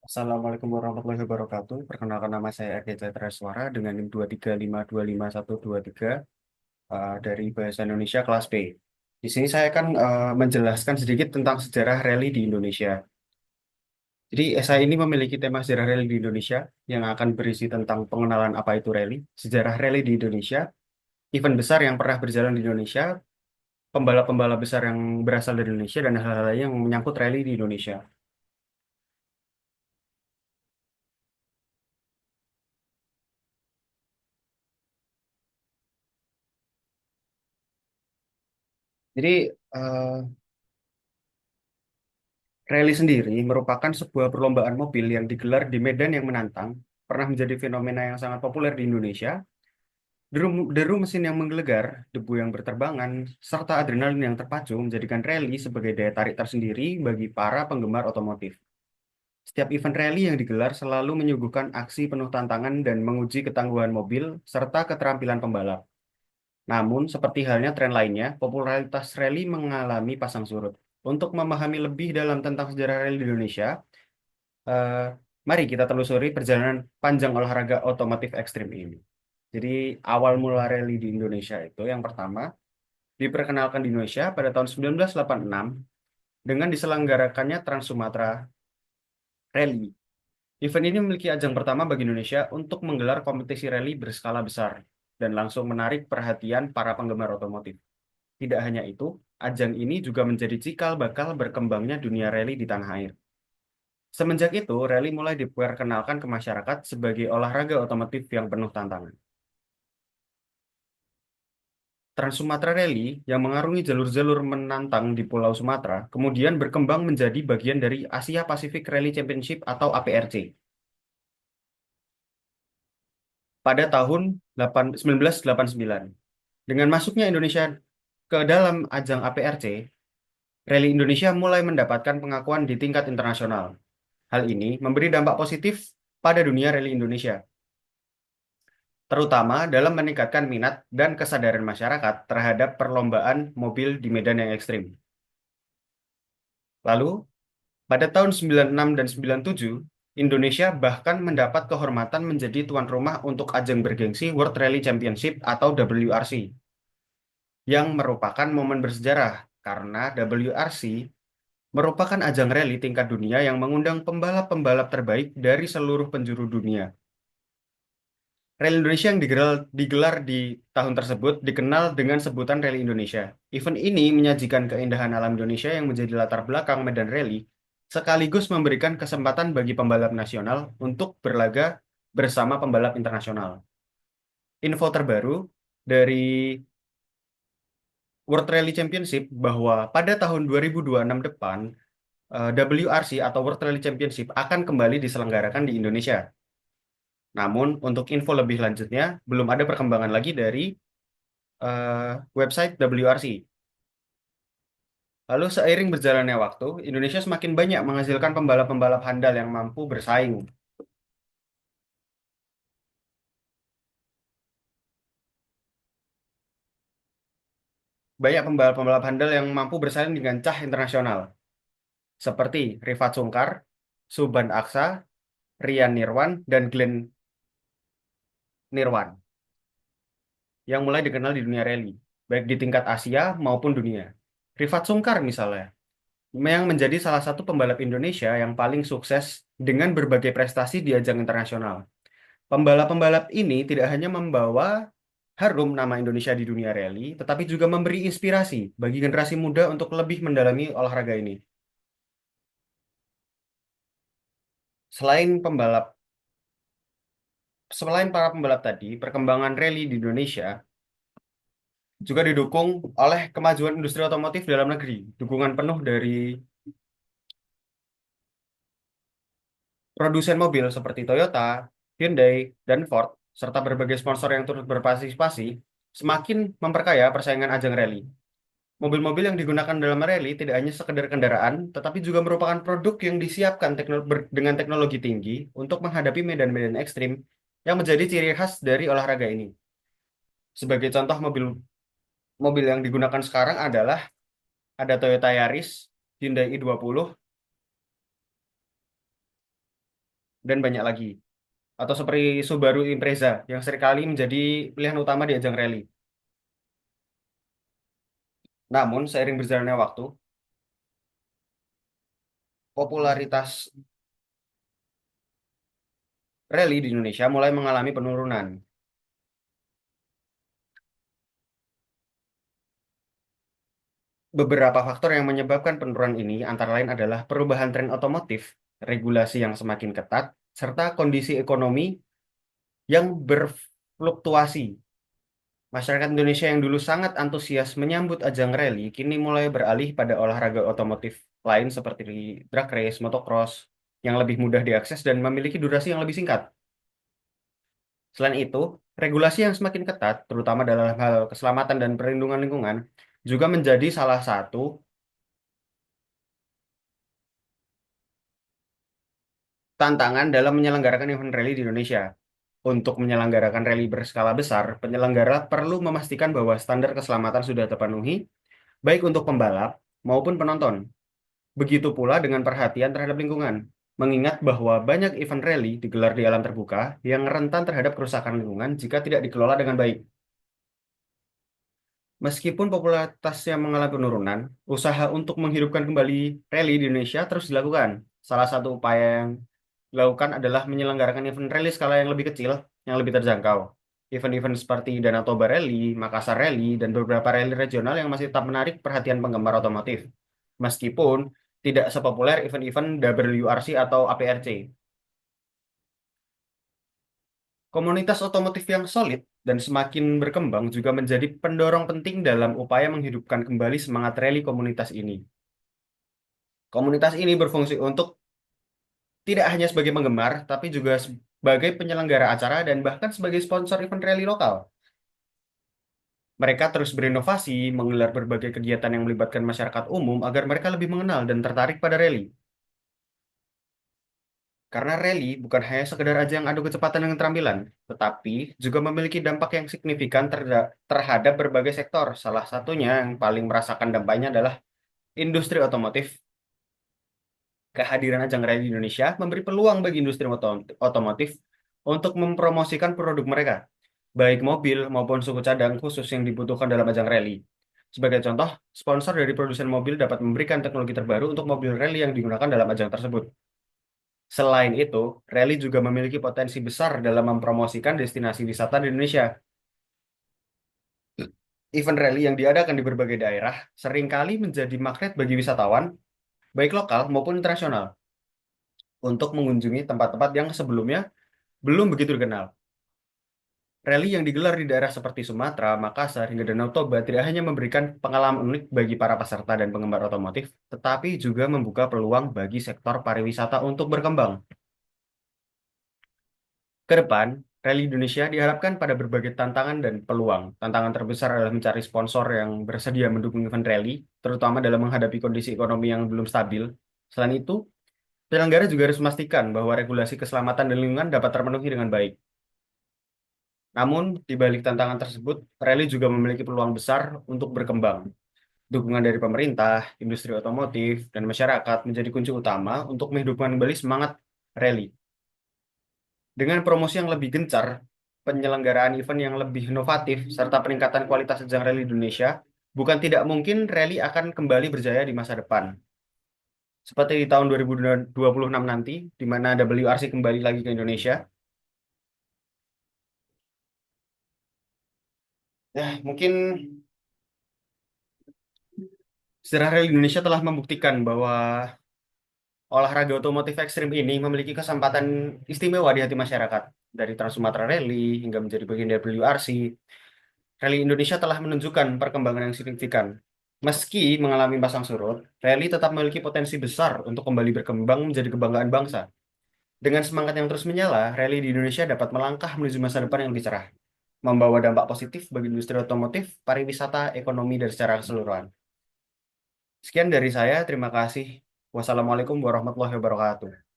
Assalamualaikum warahmatullahi wabarakatuh. Perkenalkan nama saya Eka Citra Suara dengan NIM 235252123 dari Bahasa Indonesia kelas B. Di sini saya akan menjelaskan sedikit tentang sejarah rally di Indonesia. Jadi esai ini memiliki tema sejarah rally di Indonesia yang akan berisi tentang pengenalan apa itu rally, sejarah rally di Indonesia, event besar yang pernah berjalan di Indonesia, pembalap-pembalap besar yang berasal dari Indonesia, dan hal-hal lain yang menyangkut rally di Indonesia. Jadi eh, Rally sendiri merupakan sebuah perlombaan mobil yang digelar di medan yang menantang, pernah menjadi fenomena yang sangat populer di Indonesia. Deru mesin yang menggelegar, debu yang berterbangan, serta adrenalin yang terpacu menjadikan rally sebagai daya tarik tersendiri bagi para penggemar otomotif. Setiap event rally yang digelar selalu menyuguhkan aksi penuh tantangan dan menguji ketangguhan mobil serta keterampilan pembalap. Namun, seperti halnya tren lainnya, popularitas rally mengalami pasang surut. Untuk memahami lebih dalam tentang sejarah rally di Indonesia, Eh, mari kita telusuri perjalanan panjang olahraga otomotif ekstrim ini. Jadi awal mula rally di Indonesia itu yang pertama diperkenalkan di Indonesia pada tahun 1986 dengan diselenggarakannya Trans Sumatera Rally. Event ini memiliki ajang pertama bagi Indonesia untuk menggelar kompetisi rally berskala besar dan langsung menarik perhatian para penggemar otomotif. Tidak hanya itu, ajang ini juga menjadi cikal bakal berkembangnya dunia rally di tanah air. Semenjak itu, rally mulai diperkenalkan ke masyarakat sebagai olahraga otomotif yang penuh tantangan. Trans Sumatera Rally yang mengarungi jalur-jalur menantang di Pulau Sumatera kemudian berkembang menjadi bagian dari Asia Pacific Rally Championship atau APRC pada tahun 1989. Dengan masuknya Indonesia ke dalam ajang APRC, Rally Indonesia mulai mendapatkan pengakuan di tingkat internasional. Hal ini memberi dampak positif pada dunia rally Indonesia, terutama dalam meningkatkan minat dan kesadaran masyarakat terhadap perlombaan mobil di medan yang ekstrim. Lalu, pada tahun 96 dan 97, Indonesia bahkan mendapat kehormatan menjadi tuan rumah untuk ajang bergengsi World Rally Championship atau WRC, yang merupakan momen bersejarah karena WRC merupakan ajang rally tingkat dunia yang mengundang pembalap-pembalap terbaik dari seluruh penjuru dunia. Rally Indonesia yang digelar di tahun tersebut dikenal dengan sebutan Rally Indonesia. Event ini menyajikan keindahan alam Indonesia yang menjadi latar belakang medan rally, sekaligus memberikan kesempatan bagi pembalap nasional untuk berlaga bersama pembalap internasional. Info terbaru dari World Rally Championship bahwa pada tahun 2026 depan, WRC atau World Rally Championship akan kembali diselenggarakan di Indonesia. Namun, untuk info lebih lanjutnya, belum ada perkembangan lagi dari website WRC. Lalu seiring berjalannya waktu, Indonesia semakin banyak menghasilkan pembalap-pembalap handal yang mampu bersaing. Banyak pembalap-pembalap handal yang mampu bersaing dengan cah internasional, seperti Rifat Sungkar, Suban Aksa, Rian Nirwan, dan Glenn Nirwan, yang mulai dikenal di dunia rally, baik di tingkat Asia maupun dunia. Rifat Sungkar misalnya, yang menjadi salah satu pembalap Indonesia yang paling sukses dengan berbagai prestasi di ajang internasional. Pembalap-pembalap ini tidak hanya membawa harum nama Indonesia di dunia rally, tetapi juga memberi inspirasi bagi generasi muda untuk lebih mendalami olahraga ini. Selain pembalap, selain para pembalap tadi, perkembangan rally di Indonesia juga didukung oleh kemajuan industri otomotif dalam negeri. Dukungan penuh dari produsen mobil seperti Toyota, Hyundai, dan Ford, serta berbagai sponsor yang turut berpartisipasi, semakin memperkaya persaingan ajang rally. Mobil-mobil yang digunakan dalam rally tidak hanya sekedar kendaraan, tetapi juga merupakan produk yang disiapkan dengan teknologi tinggi untuk menghadapi medan-medan ekstrim yang menjadi ciri khas dari olahraga ini. Sebagai contoh mobil mobil yang digunakan sekarang adalah ada Toyota Yaris, Hyundai i20, dan banyak lagi. Atau seperti Subaru Impreza yang seringkali menjadi pilihan utama di ajang rally. Namun, seiring berjalannya waktu, popularitas rally di Indonesia mulai mengalami penurunan. Beberapa faktor yang menyebabkan penurunan ini antara lain adalah perubahan tren otomotif, regulasi yang semakin ketat, serta kondisi ekonomi yang berfluktuasi. Masyarakat Indonesia yang dulu sangat antusias menyambut ajang rally, kini mulai beralih pada olahraga otomotif lain seperti drag race, motocross, yang lebih mudah diakses dan memiliki durasi yang lebih singkat. Selain itu, regulasi yang semakin ketat, terutama dalam hal keselamatan dan perlindungan lingkungan, juga menjadi salah satu tantangan dalam menyelenggarakan event rally di Indonesia. Untuk menyelenggarakan rally berskala besar, penyelenggara perlu memastikan bahwa standar keselamatan sudah terpenuhi, baik untuk pembalap maupun penonton. Begitu pula dengan perhatian terhadap lingkungan, mengingat bahwa banyak event rally digelar di alam terbuka yang rentan terhadap kerusakan lingkungan jika tidak dikelola dengan baik. Meskipun popularitasnya mengalami penurunan, usaha untuk menghidupkan kembali rally di Indonesia terus dilakukan. Salah satu upaya yang dilakukan adalah menyelenggarakan event rally skala yang lebih kecil, yang lebih terjangkau. Event-event seperti Danau Toba Rally, Makassar Rally, dan beberapa rally regional yang masih tetap menarik perhatian penggemar otomotif. Meskipun tidak sepopuler event-event WRC atau APRC. Komunitas otomotif yang solid dan semakin berkembang juga menjadi pendorong penting dalam upaya menghidupkan kembali semangat rally komunitas ini. Komunitas ini berfungsi untuk tidak hanya sebagai penggemar, tapi juga sebagai penyelenggara acara dan bahkan sebagai sponsor event rally lokal. Mereka terus berinovasi, menggelar berbagai kegiatan yang melibatkan masyarakat umum agar mereka lebih mengenal dan tertarik pada rally. Karena rally bukan hanya sekedar ajang adu kecepatan dengan keterampilan, tetapi juga memiliki dampak yang signifikan terhadap berbagai sektor. Salah satunya yang paling merasakan dampaknya adalah industri otomotif. Kehadiran ajang rally di Indonesia memberi peluang bagi industri otomotif untuk mempromosikan produk mereka, baik mobil maupun suku cadang khusus yang dibutuhkan dalam ajang rally. Sebagai contoh, sponsor dari produsen mobil dapat memberikan teknologi terbaru untuk mobil rally yang digunakan dalam ajang tersebut. Selain itu, rally juga memiliki potensi besar dalam mempromosikan destinasi wisata di Indonesia. Event rally yang diadakan di berbagai daerah seringkali menjadi magnet bagi wisatawan, baik lokal maupun internasional, untuk mengunjungi tempat-tempat yang sebelumnya belum begitu dikenal. Rally yang digelar di daerah seperti Sumatera, Makassar, hingga Danau Toba tidak hanya memberikan pengalaman unik bagi para peserta dan penggemar otomotif, tetapi juga membuka peluang bagi sektor pariwisata untuk berkembang. Ke depan, Rally Indonesia diharapkan pada berbagai tantangan dan peluang. Tantangan terbesar adalah mencari sponsor yang bersedia mendukung event rally, terutama dalam menghadapi kondisi ekonomi yang belum stabil. Selain itu, penyelenggara juga harus memastikan bahwa regulasi keselamatan dan lingkungan dapat terpenuhi dengan baik. Namun, di balik tantangan tersebut, rally juga memiliki peluang besar untuk berkembang. Dukungan dari pemerintah, industri otomotif, dan masyarakat menjadi kunci utama untuk menghidupkan kembali semangat rally. Dengan promosi yang lebih gencar, penyelenggaraan event yang lebih inovatif, serta peningkatan kualitas ajang rally di Indonesia, bukan tidak mungkin rally akan kembali berjaya di masa depan. Seperti di tahun 2026 nanti, di mana WRC kembali lagi ke Indonesia. Mungkin sejarah rally Indonesia telah membuktikan bahwa olahraga otomotif ekstrim ini memiliki kesempatan istimewa di hati masyarakat. Dari Trans Sumatera Rally hingga menjadi bagian dari WRC, Rally Indonesia telah menunjukkan perkembangan yang signifikan. Meski mengalami pasang surut, rally tetap memiliki potensi besar untuk kembali berkembang menjadi kebanggaan bangsa. Dengan semangat yang terus menyala, rally di Indonesia dapat melangkah menuju masa depan yang lebih cerah, membawa dampak positif bagi industri otomotif, pariwisata, ekonomi, dan secara keseluruhan. Sekian dari saya, terima kasih. Wassalamualaikum warahmatullahi wabarakatuh.